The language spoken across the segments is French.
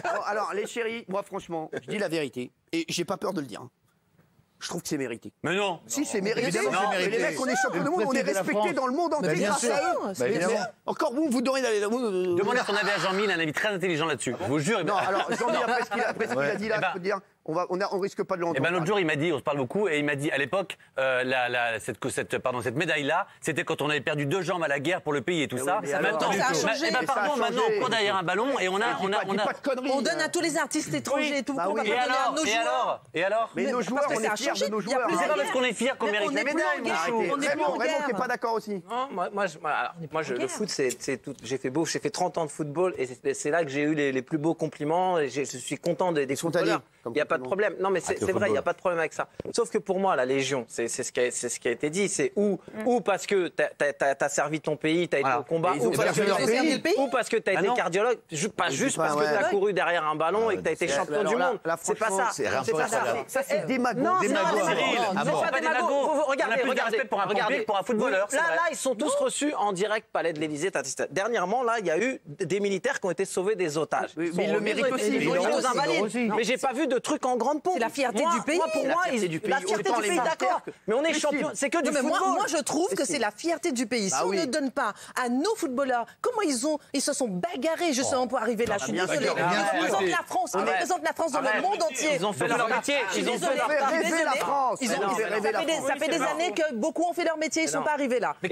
Bon, alors, les chéris, moi, franchement, je dis la vérité. Et j'ai pas peur de le dire. Je trouve que c'est mérité. Mais non. Si, c'est mérité. Évidemment, c'est mérité. Et les mecs, on est champion du monde, on est respecté dans le monde entier bien grâce sûr. à eux. Bah, évidemment. Encore vous donnez d'aller. Demandez à ton avis à Jean-Mi, il a un avis très intelligent là-dessus. Je vous jure. Non, alors, Jean-Mi, après ce qu'il a dit là, Eh ben, je peux te dire, on risque pas de l'entendre. Et ben l'autre jour, il m'a dit, on se parle beaucoup, et il m'a dit à l'époque, cette médaille-là, c'était quand on avait perdu 2 jambes à la guerre pour le pays et tout ça. oui, mais Maintenant, alors, ça a changé. pardon, maintenant on court derrière un ballon et on a. Dis pas de conneries. On donne à tous les artistes étrangers et tout. bah On va oui. pas Et donner à alors nos joueurs. Et alors Mais nos joueurs, parce que on ça est a fiers changé. de nos Il y a joueurs. plus C'est la pas parce qu'on est fiers qu'on Mais mérite on la est plus médaille, en guerre. Michou. On est plus en Raymond, guerre. t'es pas d'accord aussi? Non, moi, le guerre. foot, c'est tout. J'ai fait 30 ans de football et c'est là que j'ai eu les plus beaux compliments. Et je suis content des spontané, footballeurs. comme Il n'y a pas de compliment. problème. Non, mais c'est vrai, il n'y a pas de problème avec ça. Sauf que pour moi, la Légion, c'est ce qui a été dit. C'est ou parce que t'as servi ton pays, t'as été au combat, Ils ont servi leur pays. ou parce que t'as été non. cardiologue, pas juste parce que ouais. t'as couru derrière un ballon et que t'as été champion du monde. C'est pas ça. c'est C'est pas ça. Ça, c'est démago. Non, c'est Démago. pas Cyril, démago. ah C'est bon. pas Pas démago. démago. Vous On a regardez, plus de respect pour un pompier que pour un footballeur, c'est Là, vrai. ils sont tous reçus en direct Palais de l'Élysée. Dernièrement, là, il y a eu des militaires qui ont été sauvés des otages. Mais Ils sont ils le remis, méritent ils ont été aussi. livrés Ils l'ont aux aussi, Invalides. ils l'ont aussi. Mais j'ai pas vu de truc en grande pompe. C'est la fierté du pays. Pour moi, La fierté du pays. la fierté Autant du les pays, d'accord. marqueurs Mais on est Christine. champion. C'est que du Non, mais football. moi, je trouve que c'est la fierté du pays. Si on oui. ne donne pas à nos footballeurs, comment ils se sont bagarrés justement pour arriver là. Je suis bien désolée. sûr. Ils représentent la France. Ils représentent la France dans le monde entier. Ils ont fait leur métier. Ils ont fait rêver la France. Ils ont Non, fait mais rêver la France. Ça fait des années que beaucoup ont fait leur métier, ils ne sont pas arrivés là. Et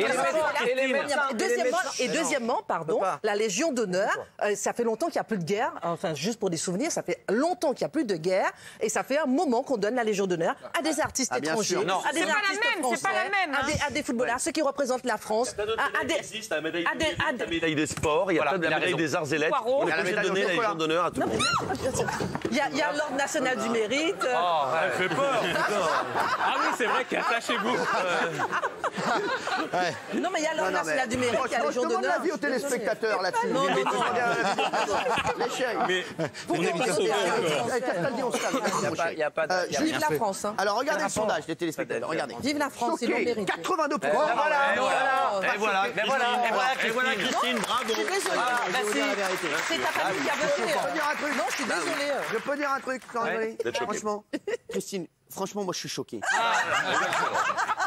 les Deuxièmement, pardon, la Légion d'honneur, ça fait longtemps qu'il n'y a plus de guerre. Enfin, juste pour des souvenirs, ça fait longtemps qu'il n'y a plus de guerre. Et ça fait un moment qu'on donne la Légion d'honneur à des artistes bien étrangers, sûr. Non. à des C'est pas la artistes même, c'est pas la français, même, à des footballeurs, ceux qui représentent la France, à des... La médaille des sports, il y a Voilà, la il a médaille raison. des arts et lettres. Poireau. On Il y est a la obligé de médaille donner au la chocolat. Légion d'honneur à tout le monde. Il y a l'Ordre national du mérite. Elle fait peur. Ah oui, c'est vrai qu'attachez-vous. Non, mais il y a l'Ordre national du mérite, il y a la Je Légion demande d'honneur. l'avis aux téléspectateurs là-dessus. Non, non, non. Les chéris. On n'est pas sauvés encore. Castaldi, on se calme. Il n'y a pas de. Vive la France. hein. Alors regardez le sondage des téléspectateurs. Regardez. Vive la France, ils l'ont Choqué. mérité. 82%. Et voilà. Christine, bravo. Je suis désolée. Merci. C'est ta famille qui a voté. Je peux dire un truc. Non, je suis désolée. Je peux dire un truc, sans rigoler. D'être choqué. Franchement, Christine, franchement, moi je suis choqué.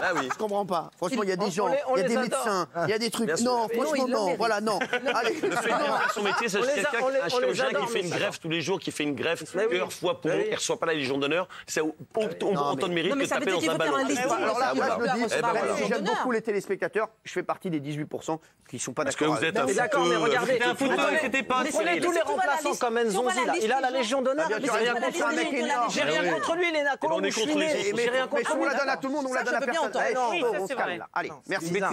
Ah oui. Je comprends pas. Franchement, il y a des gens, on il y a les des adore. médecins, il y a des trucs. Bien sûr. Non, Mais non, franchement, ils le non. méritent. Voilà, non. Allez. Le fait de faire son métier, c'est On les a- quelqu'un, on les- un on les chirurgien adore, qui fait mais une ça greffe tous les jours, qui fait une greffe, Mais oui. cœur, foie, poumon, Mais oui. qui ne reçoit pas la Légion d'honneur, c'est autant de mérite Non, mais que ça veut taper dire dans qu'il un faut faire ballon. un lifting. Alors là, moi, je le dis, Eh ben, même voilà. si j'aime beaucoup les téléspectateurs, je fais partie des 18% qui ne sont pas Parce que d'accord. vous êtes Mais un d'accord, mais regardez. C'était un football, Prenez- c'était pas un Prenez Cyril. tous les Si tu vois la remplaçants liste- comme si on voit Nzonzi, la là. liste Il a des la gens- Légion d'honneur. Ah, bien sûr, rien contre un mec énorme. J'ai rien contre lui, Léna on est contre les autres. J'ai rien contre Mais si on lui. la donne à tout le monde, on la Ça, donne je à veux bien personne. entendre. Allez, Oui, ça, on c'est se calme vrai. là. Allez, Non, c'est merci. bizarre.